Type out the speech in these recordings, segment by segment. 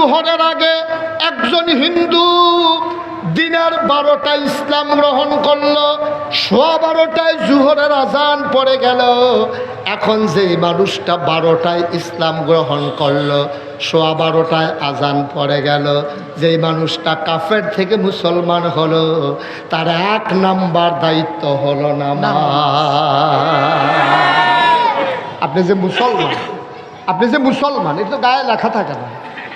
জোহরের আগে একজন হিন্দু দিনের 12টায় ইসলাম গ্রহণ করলো, 12:15 জোহরের আজান পড়ে গেল। এখন যেই মানুষটা 12টায় ইসলাম গ্রহণ করলো, 12:15 আজান পড়ে গেল, যেই মানুষটা কাফের থেকে মুসলমান হলো, তার 1 নাম্বার দায়িত্ব হলো নামাজ। আপনি যে মুসলমান, এটা তো গায়ে লেখা থাকে না,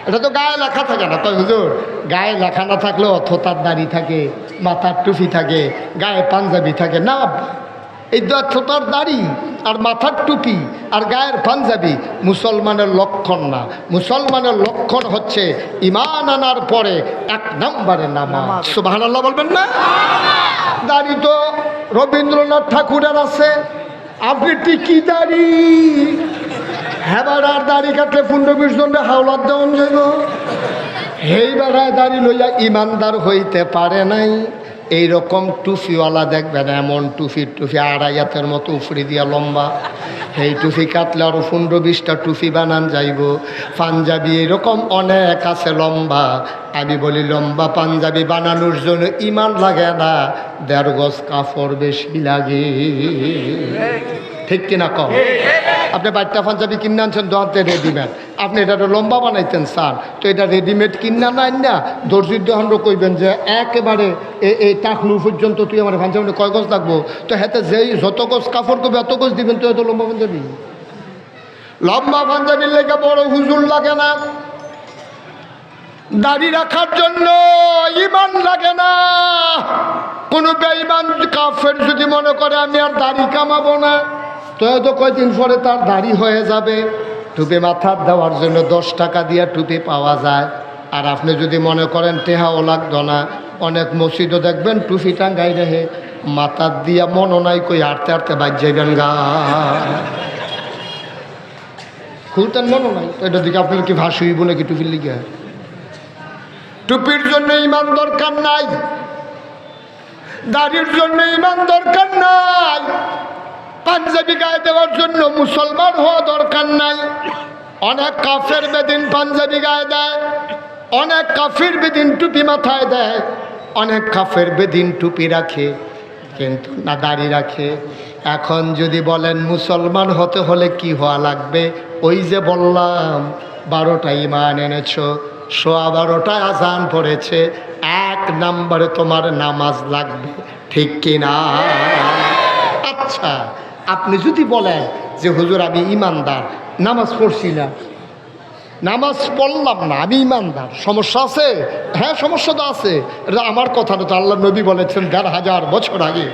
এটা তো গায়ে লেখা থাকে না। তাই হুজুর, গায়ে লেখা না থাকলেও থোতার দাড়ি থাকে, মাথার টুপি থাকে, গায়ে পাঞ্জাবি থাকে না। এই থোতার দাড়ি আর মাথার টুপি আর গায়ের পাঞ্জাবি মুসলমানের লক্ষণ না। মুসলমানের লক্ষণ হচ্ছে ঈমান আনার পরে 1 নম্বরে নামাজ। সুবহানাল্লাহ বলবেন না? দাড়ি তো রবীন্দ্রনাথ ঠাকুরের আছে, আপনি টিকি দাড়ি হেবার দাড়ি কাটলে 15-20 জনরে হাওলাত দেওয়া যাইব। হেই বেড়ায় দাড়ি লইয়া ইমানদার হইতে পারে নাই। এইরকম টুফিওয়ালা দেখবেন, এমন টুপি 2.5 হাতের মতো উফরি দিয়া লম্বা, এই টুপি কাটলে আরো 15-20টা টুপি বানান যাইব। পাঞ্জাবি এরকম অনেক আছে লম্বা। আমি বলি লম্বা পাঞ্জাবি বানানোর জন্য ইমান লাগে না, 1.5 গজ কাপড় বেশি লাগে। ঠিক কিনা কম? আপনি 5টা পাঞ্জাবি কিনে আনছেন দোকানতে রেডিমেড, আপনি এটা লম্বা বানাইতেন স্যার, তো এটা রেডিমেড কিনা নাই না, দর্জির দোকান কইবেন যে একেবারে এই টাকলু পর্যন্ত তুই আমার পাঞ্জাবি কয় গজ লাগবো, তো হাতে যেই যত গজ কাপড় করবে এত গজ দিবেন, তো এত লম্বা পাঞ্জাবি। লম্বা পাঞ্জাবির লেগে বড় হুজুর লাগে না, দাড়ি রাখার জন্য ইমান লাগে না। কোনো বেঈমান কাফের যদি মনে করে আমি আর দাড়ি কামাবো না, তো হয়তো কয়দিন পরে তার দাড়ি হয়ে যাবে। টুপি মাথার দেওয়ার জন্য 10 টাকা দিয়ে টুপি পাওয়া যায়। আর আপনি যদি মনে করেন টেহাও লাগতো না, অনেক মসজিদও দেখবেন টুপি টাঙ্গাই রেহে মাথার দিয়া মনও নাই কই হাঁটতে হাঁটতে বাজ যাইবেন গা, খুলতেন মনও নাই। তো এটা দিকে আপনার কি ভাস হইব নাকি টুপির লিগে? টুপির জন্য ইমান দরকার নাই, দাড়ির জন্য ইমান দরকার নাই, পাঞ্জাবি গায়ে দেওয়ার জন্য মুসলমান হওয়া দরকার নাই। অনেক কাফের বেদিন পাঞ্জাবি গায়ে দেয়, অনেক কাফির বেদিন টুপি মাথায় দেয়, অনেক কাফের বেদিন টুপি রাখে কিন্তু না দাড়ি রাখে। এখন যদি বলেন মুসলমান হতে হলে কি হওয়া লাগবে, ওই যে বললাম 12টায় ঈমান এনেছো, 12:15 আজান পড়েছে, 1 নম্বরে তোমার নামাজ লাগবে। ঠিক কিনা? আচ্ছা, আপনি যদি বলেন যে হুজুর আমি ইমানদার, নামাজ পড়ছি না, নামাজ পড়লাম না, আমি ইমানদার, সমস্যা আছে? হ্যাঁ সমস্যা তো আছে। এটা আমার কথা না, তো আল্লাহ নবী বলেছেন 1500 বছর আগে,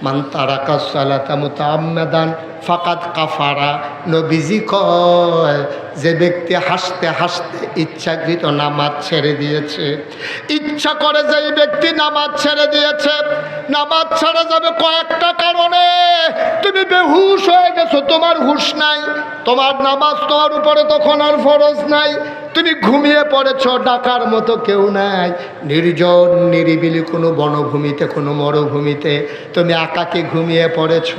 মান তারাকা সালাতা মুতাআম্মাদান ফাকাদ কাফারা। নবীজি কয় যে ব্যক্তি হাসতে হাসতে ইচ্ছাকৃত নামাজ ছেড়ে দিয়েছে, ইচ্ছা করে যে ব্যক্তি নামাজ ছেড়ে দিয়েছে, নামাজ ছাড়া যাবে কয়েকটা কারণে। তুমি বেহুশ হয়ে গেছো, তোমার হুশ নাই, তোমার নামাজ তোমার উপরে তখন আর ফরজ নাই, তুমি ঘুমিয়ে পড়েছ, ডাকার মতো কেউ নাই, নির্জন নিরিবিলি কোনো বনভূমিতে কোনো মরুভূমিতে তুমি একাকী ঘুমিয়ে পড়েছ,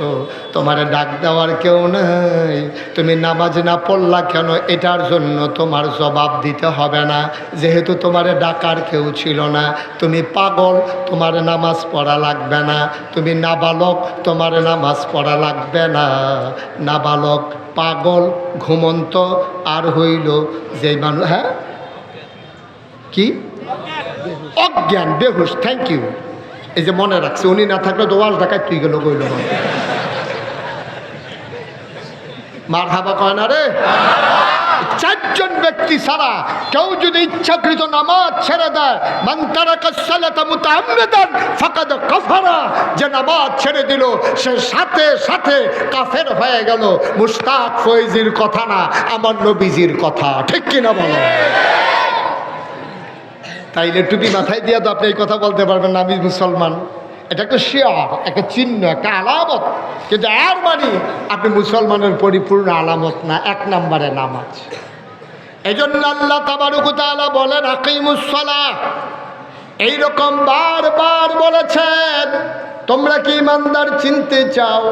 তোমার ডাক দেওয়ার কেউ নাই। তুমি নামাজ না পড়লা কেন, এটার জন্য তোমার জবাব দিতে হবে না, যেহেতু তোমার ডাকার কেউ ছিল না। তুমি পাগল, তোমার নামাজ পড়া লাগবে না। তুমি নাবালক, তোমার নামাজ পড়া লাগবে না। নাবালক, পাগল, ঘুমন্ত আর হইল যে মানুষ, হ্যাঁ কি অজ্ঞান, বেহুশ। Thank you. এই যে মনে রাখছে, উনি না থাকলে তো ওয়াজ ঢাকায় তুই গেল কইল মার হাবা কয় না রে। 4জন ব্যক্তি ছাড়া কেউ যদি ইচ্ছাকৃত নামাজ ছেড়ে দেয়, মান তারাকা সালাতা মুতাআম্মিদান ফাকাদ কাফারা, যে নামাজ ছেড়ে দিল সে সাথে সাথে কাফের হয়ে গেল। মুশতাক ফয়জির কথা না, আমার নবীজির কথা। ঠিক কিনা বলো? তাইলে টুপি মাথায় দিয়ে তো আপনি এই কথা বলতে পারবেন না আমি মুসলমান। এটা একটা শিয়ার, একটা চিহ্ন, একটা আলামত, কিন্তু আর মানে আপনি মুসলমানের পরিপূর্ণ আলামত না। 1 নম্বরে নামাজ। এই জন্য আল্লাহ তাবারক ওয়া তাআলা বলেন আকিমুস সালাহ, এইরকম বারবার বলেছেন। তোমরা কি ইমানদার চিনতে চাও?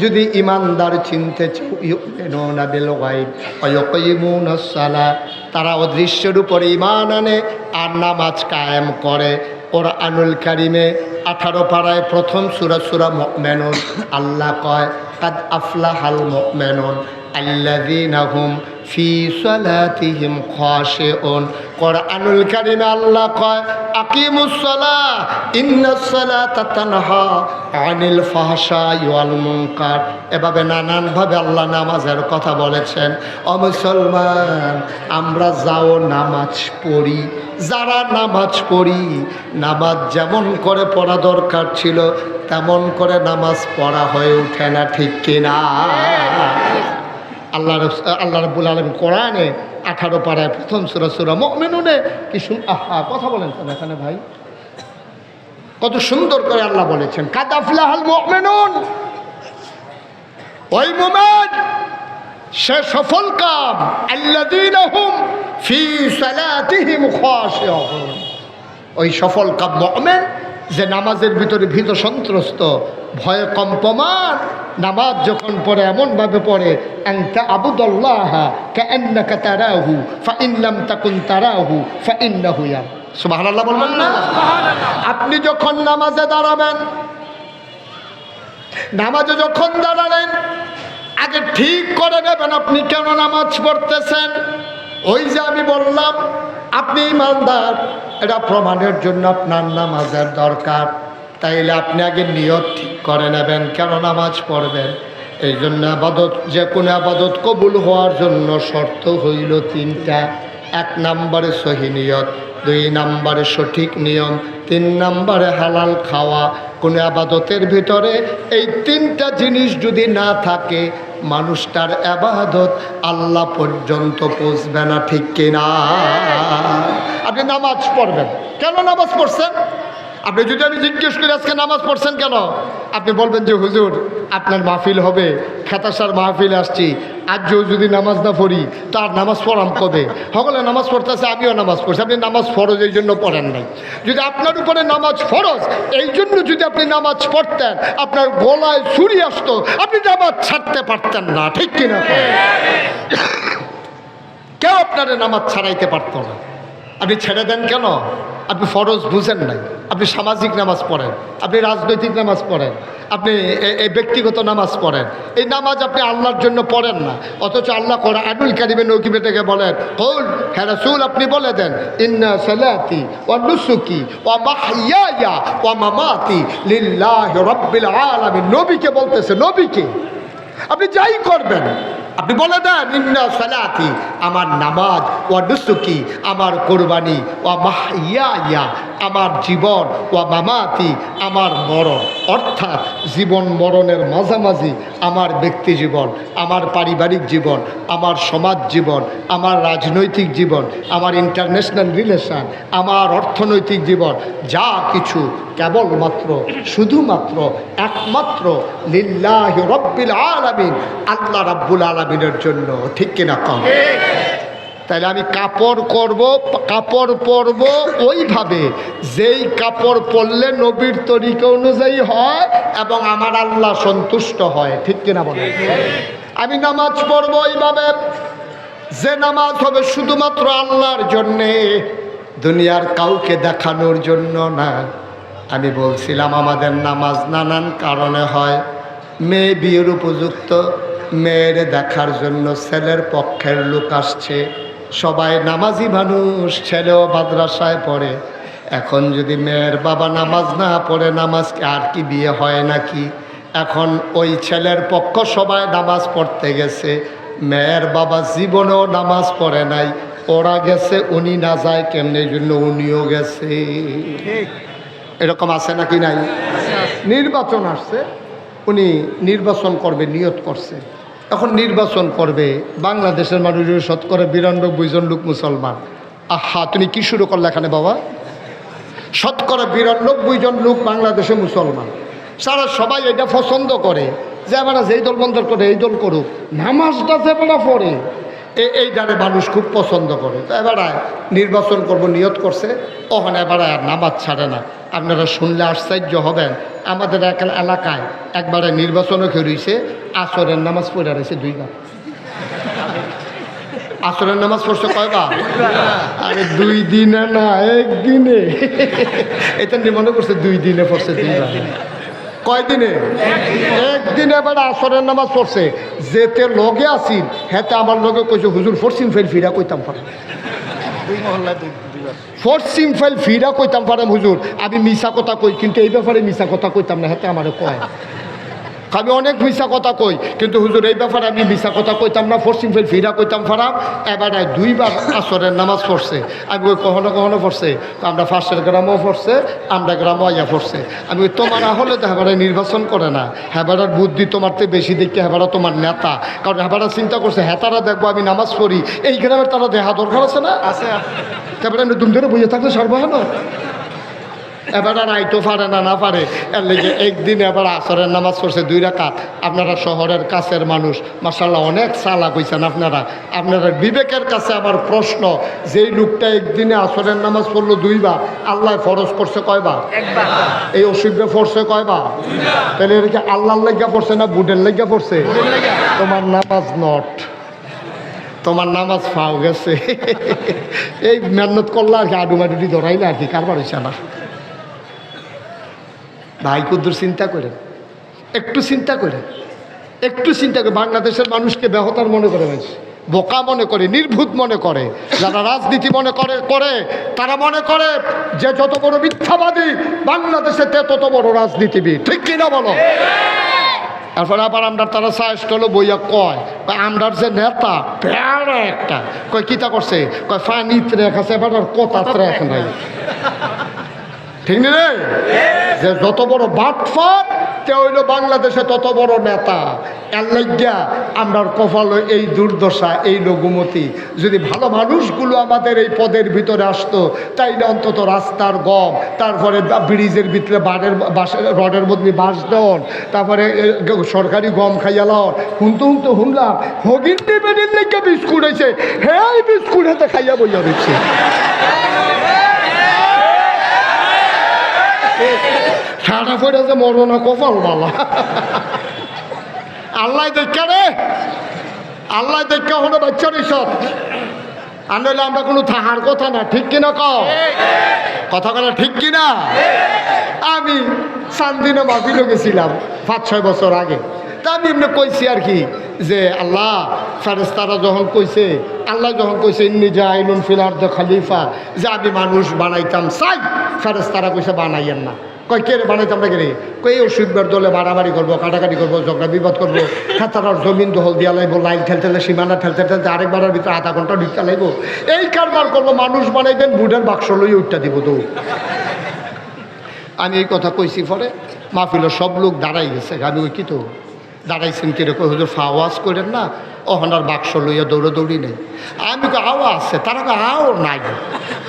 যদি ইমানদার চিনতে চাও, ইউমিনুনা বিল গায়ব ওয়া ইয়াকিমুনাস সালাহ, তারা অদৃশ্যের উপরে ঈমান আনে আর নামাজ কায়েম করে। কোরআনুল কারীমে 18 পারায় প্রথম সূরা মুমিনুন আল্লাহ কয় কাদ আফলাহাল মুমিনুন আল্লাযীনা হুম ফি সালাতিহিম খাশিউন। কোরআনুল কারীমে আল্লাহ কয় আকিমুস সালাহ ইন্নাস সালাতা তানহা আনিল ফাহশাই ওয়াল মুনকার। এভাবে নানানভাবে আল্লাহ নামাজের কথা বলেছেন। ও মুসলমান, আমরা যাও নামাজ পড়ি, যারা নামাজ পড়ি, নামাজ যেমন করে পড়া দরকার ছিল তেমন করে নামাজ পড়া হয়ে ওঠে না, ঠিক কিনা? আল্লাহ রাব্বুল আলামিন কোরআনে 18 পারায় প্রথম সূরা মুমিনুনে কি কথা বলেন তো এখানে ভাই, কত সুন্দর করে আল্লাহ বলেছেন কাদ আফলাহাল মুমিনুন। ওই মুমিন সে সফল কাম, আল্লাযীনা হুম ফি সালাতিহিম খাশিউন। ওই সফল কাম মুমিন যে নামাজের ভিতরে ভীত সন্ত্রস্ত, ভয়ে কম্পমান, নামাজ যখন পড়ে এমনভাবে পড়ে আনতা আবুদুল্লাহ কাআন্নাকা তারাহু ফাইন লাম তাকুন তারাহু ফাইন্নাহু ইয়ারা। সুবহানাল্লাহ বলবেন না? আপনি যখন নামাজে দাঁড়াবেন, নামাজে যখন দাঁড়ালেন আগে ঠিক করে নেবেন আপনি কেন নামাজ পড়তেছেন। ওই যে আমি বললাম আপনি ইমানদার, এটা প্রমাণের জন্য আপনার নামাজের দরকার। তাইলে আপনি আগে নিয়ত ঠিক করে নেবেন কেন নামাজ পড়বেন। এই জন্য আবাদত, যে কোনো আবাদত কবুল হওয়ার জন্য শর্ত হইল 3টা। 1 নম্বরে সহি নিয়ত, 2 নম্বরে সঠিক নিয়ম, 3 নম্বরে হালাল খাওয়া। কোনো আবাদতের ভিতরে এই 3টা জিনিস যদি না থাকে মানুষটার আবাদত আল্লাহ পর্যন্ত পৌঁছবে না, ঠিক কিনা? আপনি নামাজ পড়বেন, কেন নামাজ পড়ছেন? আপনি যদি আমি জিজ্ঞেস করি আজকে নামাজ পড়ছেন কেন, আপনি বলবেন যে হুজুর আপনার মাহফিল হবে, খেতাসার মাহফিল আসছি, আজও যদি নামাজ না পড়ি তো আর নামাজ পড়াম কবে? সকলে নামাজ পড়তেছে, আমিও নামাজ পড়ছি। আপনি নামাজ ফরজ এই জন্য পড়েন নাই। যদি আপনার উপরে নামাজ ফরজ এই জন্য যদি আপনি নামাজ পড়তেন, আপনার গলায় ছুরি আসতো, আপনি নামাজ ছাড়তে পারতেন না, ঠিক কিনা? কেউ আপনার নামাজ ছাড়াইতে পারতো না। আপনি ছেড়ে দেন কেন? আপনি ফরজ বুঝেন নাই। আপনি সামাজিক নামাজ পড়েন, আপনি রাজনৈতিক নামাজ পড়েন, আপনি এই ব্যক্তিগত নামাজ পড়েন। এই নামাজ আপনি আল্লাহর জন্য পড়েন না, অথচ আল্লাহ কোরআনুল কারীমে নকিবেটাকে বলেন কুল, হে রাসূল আপনি বলে দেন ইন্না সালাতি ওয়া নুসুকি ওয়া মাহইয়ায়া ওয়া মামাতি লিল্লাহি রাব্বিল আলামিন। নবীকে বলতেছে, নবীকে আপনি যাই করবেন আপনি বলে দেন ইন্না সালাতি, আমার নামাজ, ওয়া নুসুকি, আমার কোরবানি, ওয়া মাহইয়ায়া, আমার জীবন, ওয়া মামাতি, আমার মরণ। অর্থাৎ জীবন মরণের মাঝামাঝি আমার ব্যক্তি জীবন, আমার পারিবারিক জীবন, আমার সমাজ জীবন, আমার রাজনৈতিক জীবন, আমার ইন্টারন্যাশনাল রিলেশন, আমার অর্থনৈতিক জীবন, যা কিছু কেবলমাত্র শুধুমাত্র একমাত্র লিল্লাহি রাব্বিল আলামিন, আল্লাহ রাব্বুল আলামিনের জন্য, ঠিক কিনা কম? তাহলে আমি কাপড় পরব ওইভাবে যেই কাপড় পরলে নবীর তরিকা অনুযায়ী হয় এবং আমার আল্লাহ সন্তুষ্ট হয়, ঠিক কিনা বলেন? আমি নামাজ পড়ব ওইভাবে যে নামাজ হবে শুধুমাত্র আল্লাহর জন্যে, দুনিয়ার কাউকে দেখানোর জন্য না। আমি বলছিলাম আমাদের নামাজ নানান কারণে হয়। মেয়ে বিয়ের উপযুক্ত, মেয়ের দেখার জন্য ছেলের পক্ষের লোক আসছে, সবাই নামাজি মানুষ, ছেলেও মাদ্রাসায় পড়ে। এখন যদি মেয়ের বাবা নামাজ না পড়ে, নামাজ আর কি বিয়ে হয় নাকি? এখন ওই ছেলের পক্ষ সবাই নামাজ পড়তে গেছে, মেয়ের বাবা জীবনেও নামাজ পড়ে নাই, ওরা গেছে, উনি না যায় কেমনে, এই জন্য উনিও গেছে। এরকম আছে নাকি নাই? নির্বাচন আসছে, উনি নির্বাচন করবে নিয়ত করছে, এখন নির্বাচন করবে। বাংলাদেশের মানুষের শতকরা 92 জন লোক মুসলমান। আহা, তুমি কি শুরু করলে এখানে বাবা? শতকরা 92 জন লোক বাংলাদেশে মুসলমান। সারা সবাই এটা পছন্দ করে যে আমরা যেই দল বন্ধ করে এই দল করুক, নামাজটা যে আমরা পড়ে এইটারে মানুষ খুব পছন্দ করে। তো এবারে নির্বাচন করব নিয়ত করছে, ওখানে এবারে আর নামাজ ছাড়ে না। আপনারা শুনলে আশ্চর্য হবেন, আমাদের এলাকায় একবারে নির্বাচনও খেয়েছে, আসরের নামাজ পড়ে রয়েছে 2 বার। আসরের নামাজ পড়ছে কয়বার? আরে 2 দিনে না, 1 দিনে। এটা মনে করছে 2 দিনে পড়ছে 2 বার। কয় দিনে? 1 দিনে এবার আসরের নামাজ পড়ছে। যেতে লগে আসিন হেতে আমার লগে কইছে, হুজুর পশ্চিম ফেল ফিরা কইতাম পারেন, পশ্চিম ফেল ফিরা কইতাম পারেন হুজুর, আমি মিশা কথা কই কিন্তু এই ব্যাপারে মিশা কথা কইতাম না, হেতে আমার কয় আমি অনেক মিশা কথা কই কিন্তু হুজুর এই ব্যাপারে আমি মিশা কথা কইতাম না, পশ্চিম ফেল ফিরা কইতাম পারাম। এবারে 2 বার আসরের নামাজ পড়ছে। আমি ওই কখনো কখনো পড়ছে, আমরা ফার্স্টের গ্রামও পড়ছে, আমরা গ্রামও আইয়া পড়ছে। আমি ওই তোমার হলে তো হেবারে নির্বাচন করে না, হেবারার বুদ্ধি তোমার থেকে বেশি দেখে হেবারা তোমার নেতা, কারণ হেবারা চিন্তা করছে হেতারা দেখবো আমি নামাজ পড়ি, এই গ্রামের তারা দেখা দরকার আছে না, আছে। তারপরে তুমি ধরে বুঝে থাকলে সর্বহান এবার আর আইতো পারে না, না পারে এর লেগে একদিন এবার আসরের নামাজ পড়ছে 2 রাকাত। আপনারা শহরের কাছের মানুষ, মাশাআল্লাহ অনেক চালাক হইছেন আপনারা। আপনারা বিবেকের কাছে আমার প্রশ্ন, যেই লোকটা একদিনে আসরের নামাজ পড়লো 2 বার, আল্লাহ ফরজ করছে কয়বার? 1 বার। এই অসুবিধা পড়ছে কয়বার? তাহলে এটা কি আল্লাহর লাগিয়া পড়ছে না বুডের লাগিয়া পড়ছে? তোমার নামাজ নট, তোমার নামাজ ফাও গেছে। এই মেহনত করলে আর কি আডুমাডুডি ধরাইলে আর কি কারবার হইছে না। ভাই কুদ্দুর চিন্তা করেন, একটু চিন্তা করেন, একটু চিন্তা করে। বাংলাদেশের মানুষকে বেহতার মনে করে, বোকা মনে করে, নির্ভুত মনে করে। যারা রাজনীতি মনে করে তারা মনে করে যে যত বড় মিথ্যাবাদী বাংলাদেশে তত বড় রাজনীতিবিদ, ঠিক কিনা বলো? তারপরে আবার আমরা তারা সাহস করলো বইয়া কয় আমরার যে নেতা প্যারা একটা কয় কিতা করছে, কয় ফানিত রেখাছে এবার আর কথাত রেখ নাই, ঠিক না রে? যে যত বড় বাটফার তে হইল বাংলাদেশে তত বড় নেতা। এর লাগিয়া আমরার কপাল এই দুর্দশা, এই লঘুমতি। যদি ভালো মানুষগুলো আমাদের এই পদের ভিতরে আসতো, তাইলে অন্তত রাস্তার গম, তারপরে ব্রিজের ভিতরে রডের মধ্যে বাঁশ দেন, তারপরে সরকারি গম খাইয়া লন। হুনতে শুনলাম হগিন্দি বেডির লেগে বিস্কুট হয়েছে, হ্যাঁ বিস্কুট হাতে খাইয়া বইয়া দিচ্ছে। সারা ফেরা যে মরনা কপাল বালা। আল্লাহ দেখা রে, আল্লাহ দেখা হলো বাচ্চার সব। আর নইলে আমরা কোনো থাহার কথা না, ঠিক কিনা কথা কথা ঠিক কিনা? আমি সান্দিনা মাহফিলে গেছিলাম 5-6 বছর আগে। তা আমি এমনি কইছি আর কি যে আল্লাহ ফেরেশতারা যখন কইছে, আল্লাহ যখন কইছে ইন্নী জাইলুন ফিল আরদি খলিফা, যে আমি মানুষ বানাইতাম চাই, ফেরেশতারা কইছে বানাইয়েন না। কয় কে বানাইতাম না কে? কই অসুবিধার দলে বাড়াবাড়ি করবো, কাটাকাটি করবো, ঝগড়া বিবাদ করবো, খেতার জমিন দখল দিয়া লাগবো, লাইন ঠেলতে সীমানা ঠেলতে আরেকবারের ভিতরে আধা ঘন্টা ঢুকতে লাগবো, এই কারবার করবো। মানুষ বানাইবেন, বুড়ার বাক্স লইয়ে উঠটা দিব তো। আমি এই কথা কইছি, পরে মাহফিল সব লোক দাঁড়াই গেছে। আমি ওই কি তো দাঁড়াইছেন কিরকম হুজুর আওয়াজ করেন না, ওখানার বাক্স লইয়া দৌড়াদৌড়ি নেই। আমি তো আওয়া আছে, তারা আও নাই,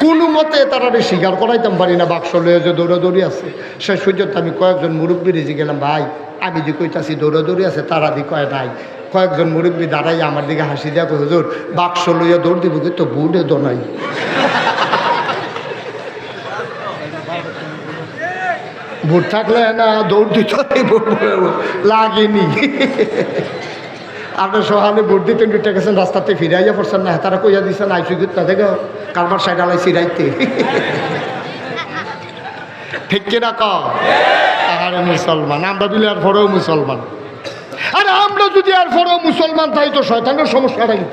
কোনো মতে তারা স্বীকার করাইতাম পারি না বাক্স লইয়া যে দৌড়াদৌড়ি আছে। সে সূর্যত আমি কয়েকজন মুরব্বী রেজে গেলাম, ভাই আমি যে কইতাছি দৌড়াদৌড়ি আছে, তারা দি কয় নাই। কয়েকজন মুরব্বী দাঁড়াই আমার দিকে হাসি দেয়া কই হুজুর বাক্স লইয়া দৌড় দিব কিন্তু বুড়ে দোনাই। ভোট থাকলে না দৌড় দিত লাগেনি। আপনার সহানে ভোট দিতেন দুইটা গেছেন, রাস্তাতে ফিরাইয়া পড়ছেন না, তারা কইয়া দিচ্ছেন আইসি না দেখো কারবার সাইড আলাই সিরাইতে, ঠিক কিনা কাহারে মুসলমান আমরা দিলে আর পরেও মুসলমান। আরে আমরা যদি আর পরেও মুসলমান তাই তো শয়তানের সমস্যাটা কি,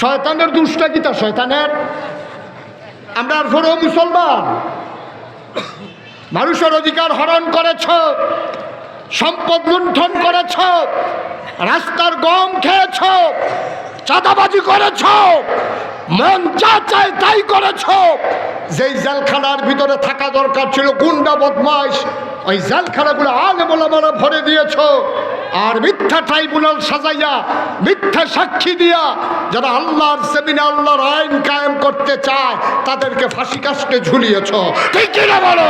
শয়তানের দুষ্টা কি তা শয়তানের, আমরা আর পরেও মুসলমান। মানুষের অধিকার হরণ করেছ, সম্পদ লুণ্ঠন করেছ, রাস্তার গম খেয়েছ, চাঁদাবাজি করেছ, মন যা চায় তাই করেছ। যেই জেলখানার ভিতরে থাকা দরকার ছিল গুন্ডা বদমাইশ, ওই জেলখানাগুলো আলেম ওলামারা ভরে দিয়েছ। আর মিথ্যা ট্রাইব্যুনাল সাজাইয়া, মিথ্যা সাক্ষী দিয়া যারা আল্লাহর জমিনে আল্লাহর আইন কায়েম করতে চায় তাদেরকে ফাঁসি কাস্টে ঝুলিয়েছ, ঠিক কিনা বলো?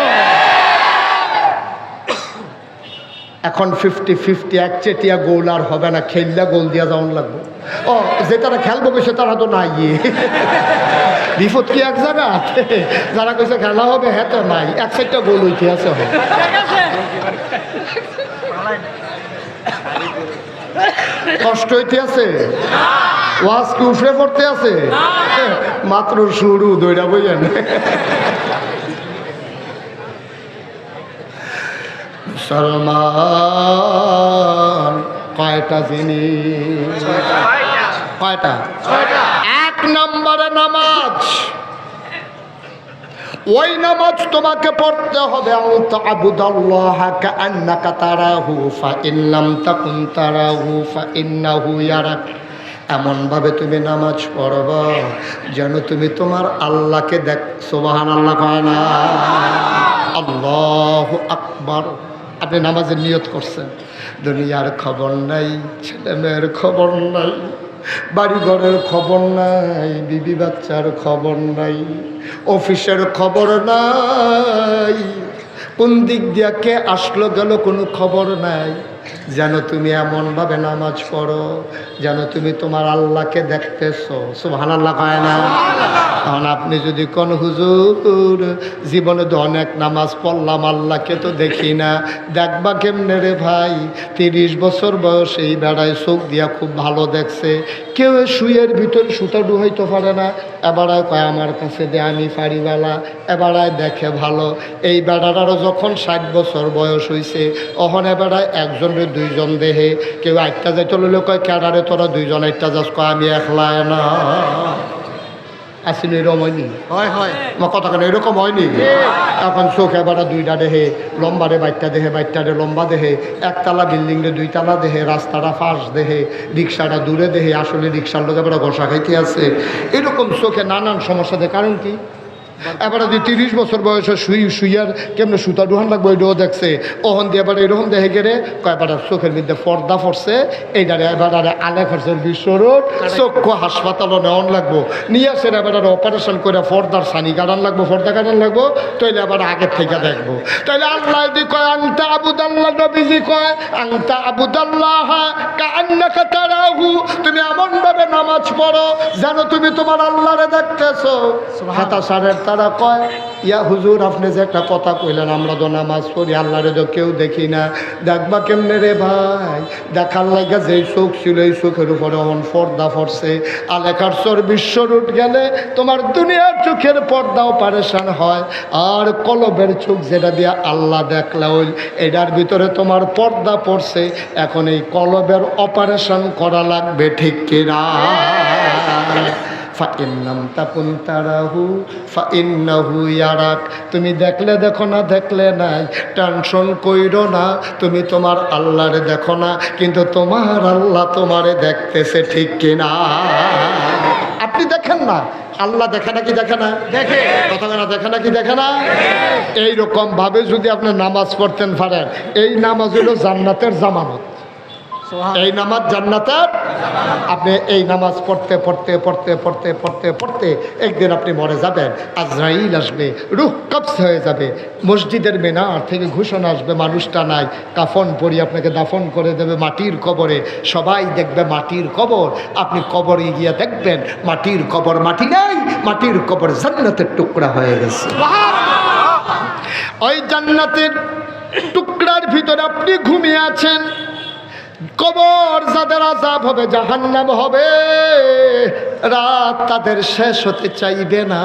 এখন 50-50 একচেটিয়া গোল আর হবে না, খেললে গোল দিয়া যাওয়ান লাগবে। ও যে তারা খেলবো সে তারা তো নাই, বিপদ কি এক জায়গা, যারা কইছে খেলা হবে হ্যাঁ তো নাই, এক সাইডটা গোল হইতে আছে। কষ্ট হইতে আছে, ওয়াজ কি উফরে পড়তে আছে, মাত্র শুরু দইরা বইয়েন। মুসলমান কয়টা জিনিস, কয়টা? এক নম্বরে নামাজ। ওই নামাজ তোমাকে পড়তে হবে আবুদাল্লাহ কাআন্নাকা তারাহু ফাইন লাম তাকুন তারাহু ফাইন্নাহু ইয়ারাক। এমনভাবে তুমি নামাজ পড়বা যেন তুমি তোমার আল্লাহকে দেখ। সুবহানাল্লাহ কয় না? আল্লাহু আকবার। আপনি নামাজের নিয়ত করছেন, দুনিয়ার খবর নাই, ছেলে মেয়ের খবর নাই, বাড়ি ঘরের খবর নাই, বিবি বাচ্চার খবর নাই, অফিসের খবর নাই, কোন দিক দিয়া কে আসলো গেল কোনো খবর নাই। যেন তুমি এমনভাবে নামাজ পড়ো যেন তুমি তোমার আল্লাহকে দেখতেছো। সুবহানাল্লাহ কয় না? কারণ আপনি যদি কোন হুজুর জীবনে তো অনেক নামাজ পড়লাম আল্লাহকে তো দেখি না, দেখবা কেমনে রে ভাই? 30 বছর বয়স এই বেড়ায় চোখ দিয়া খুব ভালো দেখছে, কেউ শুয়ের ভিতরে সুতা ডুহাইতে পারে না, এবারায় কয় আমার কাছে দে আমি পারিবালা, এবারায় দেখে ভালো। এই বেড়াটারও যখন 60 বছর বয়স হয়েছে অহন এবারায় একজন দুইজন দেহে, কেউ একটা যাইতে লইলে কয় ক্যাডারে তোরা দুইজন একটা যাস, কয় আমি একলায় না। আসলে এরকম হয়নি, আমার কথা কেন এরকম হয়নি? এখন চোখ এবারে দুইটা দেহে, লম্বারে বাইটটা দেহে, বাইটটারে লম্বা দেহে, একতলা বিল্ডিং রে 2 তলা দেহে, রাস্তাটা ফাঁস দেহে, রিক্সাটা দূরে দেহে, আসলে রিক্সার লোক এবারে ঘষা খাইতে আছে। এরকম চোখে নানান সমস্যা দেয়। কারণ কি? এবারে যে 30 বছর বয়সে শুইয়ার কেমন সুতা ডুহান লাগবে এটাও দেখছে, ওহন দিয়ে এবার এরকম দেখে গেলে কয়েকবার চোখের মধ্যে পর্দা পড়ছে, এইটারে এবার আলে খরচের বিশ্বরোড চক্ষু হাসপাতালও নেওয়ান লাগবো, নিয়ে আসে এবার অপারেশন করে পর্দার সানি কাটান লাগবো, পর্দা কাটান লাগবো, তাইলে আবার আগের থেকে দেখবো। তাইলে আল্লাহ দি কয় আনতা আবুদাল্লাহ, নবীজি কয় আনতা আবুদাল্লাহ কাআন্নাকা তারাহু, তুমি এমনভাবে নামাজ পড়ো যেন তুমি তোমার আল্লাহরে দেখতেছো। হতাশারের তারা কয় ইয়া হুজুর আপনি যে একটা কথা কইলেন, আমরা তো নামাজ পড়ি আল্লাহরে তো কেউ দেখি না, দেখবা কেমনে রে ভাই? দেখার লাগে যেই চোখ ছিল এই চোখের উপরে অমন পর্দা পড়ছে, আলেখার বিশ্বর উঠ গেলে তোমার দুনিয়ার চোখের পর্দাও পারেশান হয়, আর কলবের চোখ যেটা দিয়ে আল্লাহ দেখলা ওই এটার ভিতরে তোমার পর্দা পড়ছে। এখন এই কলবের অপারেশন করা লাগবে, ঠিক কিনা? ফাইন লাম তাকুন তারাহু ফাইন্নাহু ইয়ারাক। তুমি দেখলে দেখো না দেখলে নাই, টেনশন কইরো না, তুমি তোমার আল্লাহরে দেখো না কিন্তু তোমার আল্লাহ তোমারে দেখতেছে, ঠিক কিনা? আপনি দেখেন না, আল্লাহ দেখে নাকি দেখে না? দেখে। কথা না দেখে নাকি দেখে না? এইরকম ভাবে যদি আপনি নামাজ পড়তেন পারেন, এই নামাজ হলো জান্নাতের জামানত। এই নামাজ জান্নাতের। আপনি এই নামাজ পড়তে পড়তে পড়তে পড়তে পড়তে পড়তে একদিন আপনি মরে যাবেন, আজরাইল আসবে, রূহ কবজ হয়ে যাবে, মসজিদের মিনার থেকে ঘোষণা আসবে মানুষটা নাই, কাফন পরি আপনাকে দাফন করে দেবে মাটির কবরে। সবাই দেখবে মাটির কবর, আপনি কবরে গিয়ে দেখবেন মাটির কবর মাটি নাই, মাটির কবর জান্নাতের টুকরা হয়ে গেছে। ওই জান্নাতের টুকরার ভিতরে আপনি ঘুমিয়ে আছেন। কবর যাদের আযাব হবে, জাহান্নাম হবে, রাত তাদের শেষ হতে চাইবে না।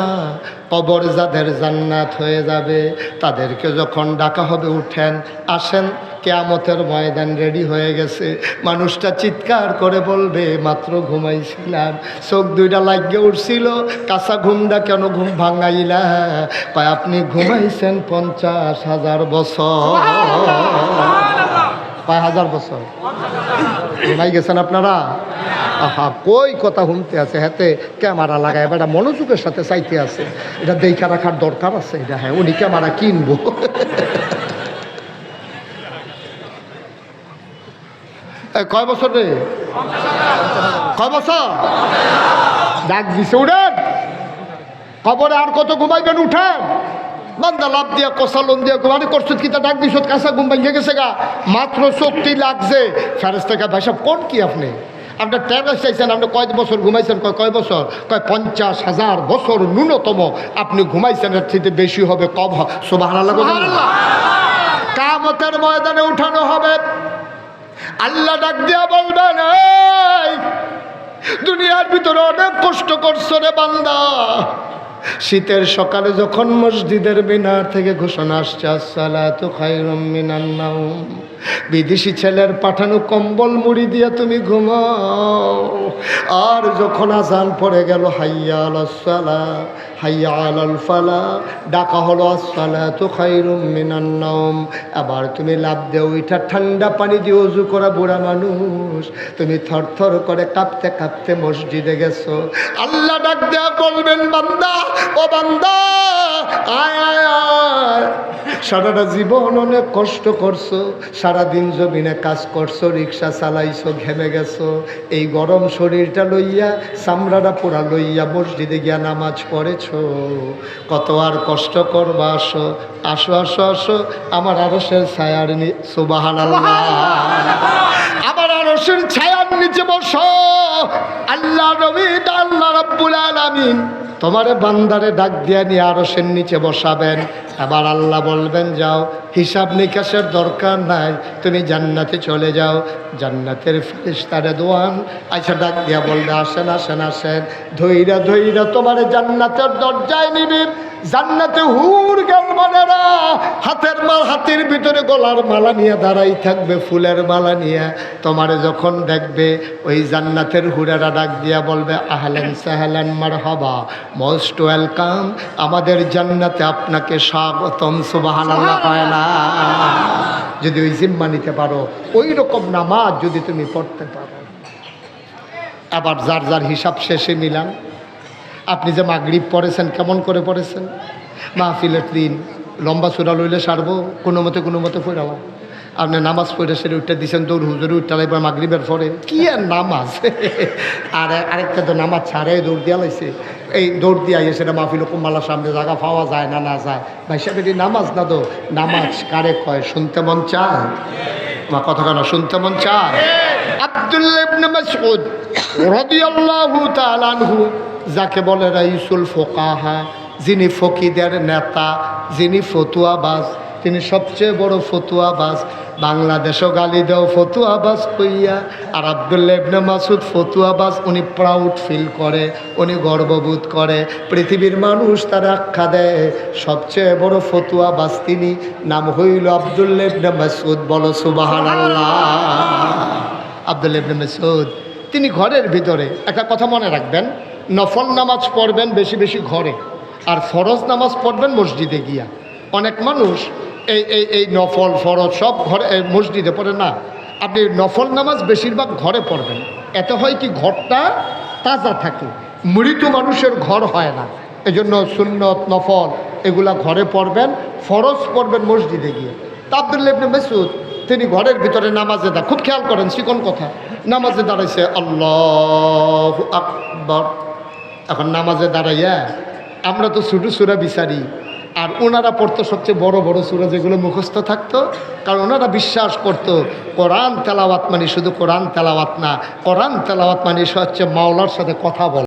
কবর যাদের জান্নাত হয়ে যাবে, তাদেরকে যখন ডাকা হবে উঠেন আসেন, কিয়ামতের ময়দান রেডি হয়ে গেছে। মানুষটা চিৎকার করে বলবে মাত্র ঘুমাইছিলাম, চোখ দুইটা লাগিয়ে উঠছিল, কাঁচা ঘুমটা কেন ঘুম ভাঙাইলা? কয় আপনি ঘুমাইছেন 50,000 বছর। কয় হাজার বছর ঘুমাই গেছেন আপনারা? আহা, কই কথা শুনতে আছে, হাতে ক্যামেরা লাগায় বেটা মনোযোগের সাথে চাইতে আছে, এটা দেখা রাখার দরকার আছে। এটা হ্যাঁ, উনি ক্যামেরা কিনবো। কয় বছর রে? কয় বছর? ডাক দিছে উঠেন, কবরে আর কত ঘুমাইবেন, উঠেন। বান্দা লাভ দিয়া কষালন দিয়া ঘুমানি করছত কি তা ডাক দিস কাঁচা ঘুম ভাঙিয়ে গেছে গা, মাত্র চোখটি লাগছে। ফেরেশতা ভাই সাহেব কোন কি আপনি, আপনার ট্যাবলেট চাইছেন, আপনি কয় বছর ঘুমাইছেন? কয় বছর? কয় 50,000 বছর ন্যূনতম আপনি ঘুমাইছেন, এর থেকে বেশি হবে কম। সুবহানাল্লাহ। কিয়ামতের ময়দানে উঠানো হবে, আল্লাহ ডাক দিয়া বলবেন, এই দুনিয়ার ভিতরে অনেক কষ্ট করছো রে বান্দা। শীতের সকালে যখন মসজিদের মিনার থেকে ঘোষণা আসছে আসসালাতু খায়রুম মিনান নাওম, বিদেশি ছেলের পাঠানো কম্বল মুড়ি দিয়ে তুমি ঘুমাও। আর যখন আজান পড়ে গেল হাইয়া আলাস সালাহ হাইয়া আলাল ফালাহ, ডাকা হলো আসসালাতু খায়রুম মিনান নাওম, আবার তুমি লাভ দেও ওইটা ঠান্ডা পানি দিয়ে ওযু করা বুড়া মানুষ, তুমি থরথর করে কাঁপতে কাঁপতে মসজিদে গেছো। আল্লাহ ডাক দেয়া বলবেন, বান্দা ও বান্দা আয় আয় আয়, সারাটা জীবন অনেক কষ্ট করছো, সারাদিন জমিনে কাজ করছো, রিক্সা চালাইছো, ঘেমে গেছো, এই গরম শরীরটা লইয়া চামড়াটা পোড়া লইয়া মসজিদে গিয়া নামাজ পড়েছো, কত আর কষ্ট করবা, আসো আসো আসো আসো আমার আরশের ছায়ার সুবহানাল্লাহ, আমার আরশের ছায়ার নিচে বসো। আল্লাহ নবী আল্লাহ রাব্বুল আলামিন তোমারে বান্দারে ডাক দিয়া নিয়ে আরশের নিচে বসাবেন। আবার আল্লাহ বলবেন, যাও, হিসাব নিকাশের দরকার নাই, তুমি জান্নাতে চলে যাও। জান্নাতের ফেরেশতারে দোয়ান আচ্ছা ডাক দিয়া বলবে, আসেন আসেন আসেন, ধইরা ধইরা তোমারে জান্নাতের দরজায় নিবি। জান্নাতে হুর গালমানেরা হাতের ভিতরে গলার মালা নিয়ে দাঁড়াই থাকবে, ফুলের মালা নিয়ে। তোমারে যখন দেখবে ওই জান্নাতের হুরেরা ডাক দিয়া বলবে, আহলেন সাহলেন মারহাবা, মোস্ট ওয়েলকাম, আমাদের জান্নাতে আপনাকে স্বাগতম। সুবহানাল্লাহ। পায় না যদি ওই জিম্মা নিতে পারো, ওই রকম নামাজ যদি তুমি পড়তে পারো। আবার যার যার হিসাব শেষে মিলান। আপনি যে মাগরিব পড়েছেন কেমন করে পড়েছেন? মাহফিলের দিন লম্বা সূরা লইলে সারবো, কোনো মতে পড়ালাম। আপনি নামাজ পড়ে সেরে উঠতে দিচ্ছেন, দৌড় হুজুরে উঠতে লাগবে মাগরিবের পরে, কি আর নামাজ। আর আরেকটা তো নামাজ ছাড়ে দৌড় দিয়া লাইছে, এই দৌড় দিয়া সেটা মাহফিল কুম্মালার সামনে জায়গা পাওয়া যায় না, না যায়। ভাই সাহেব এটি নামাজ না তো, নামাজ কারে কয়? শুনতে মন চায়? আমার কথা কেন শুনতে মন চায়? আব্দুল্লাহ ইবনে মাসউদ রাদিয়াল্লাহু তাআলা আনহু, যাকে বলে রাইসুল ফোকাহা, যিনি ফকিদের নেতা, যিনি ফতুয়াবাজ, তিনি সবচেয়ে বড় ফতুয়াবাজ। বাংলাদেশও গালি দেও ফতুয়াবাজ কইয়া, আর আব্দুল্লাহ ইবনে মাসউদ ফতুয়াবাজ, উনি প্রাউড ফিল করে, উনি গর্ববোধ করে, পৃথিবীর মানুষ তার আখ্যা দেয় সবচেয়ে বড় ফতুয়াবাজ তিনি, নাম হইল আব্দুল্লাহ ইবনে মাসউদ। বলো সুবহানাল্লাহ। আব্দুল্লাহ ইবনে মাসউদ তিনি ঘরের ভিতরে, একটা কথা মনে রাখবেন, নফল নামাজ পড়বেন বেশি বেশি ঘরে, আর ফরজ নামাজ পড়বেন মসজিদে গিয়া। অনেক মানুষ এই নফল ফরজ সব ঘরে মসজিদে পড়ে না, আপনি নফল নামাজ বেশিরভাগ ঘরে পড়বেন। এতে হয় কি, ঘরটা তাজা থাকে, মৃত মানুষের ঘর হয় না। এজন্য সুন্নত নফল এগুলা ঘরে পড়বেন, ফরজ পড়বেন মসজিদে গিয়ে। তা আব্দুল্লাহ ইবনে মাসউদ তিনি ঘরের ভিতরে নামাজে খুব খেয়াল করেন, চিকন কথা, নামাজে দাঁড়াইছে আল্লাহু আকবার। এখন নামাজে দাঁড়াইয়া আমরা তো ছোটো সূরা বিচারি, আর ওনারা পড়তো সবচেয়ে বড় বড় সূরা যেগুলো মুখস্থ থাকতো, কারণ ওনারা বিশ্বাস করতো কোরআন তেলাওয়াত মানে শুধু কোরআন তেলাওয়াত না, কোরআন তেলাওয়াত মানে হচ্ছে মাওলার সাথে কথা বলা।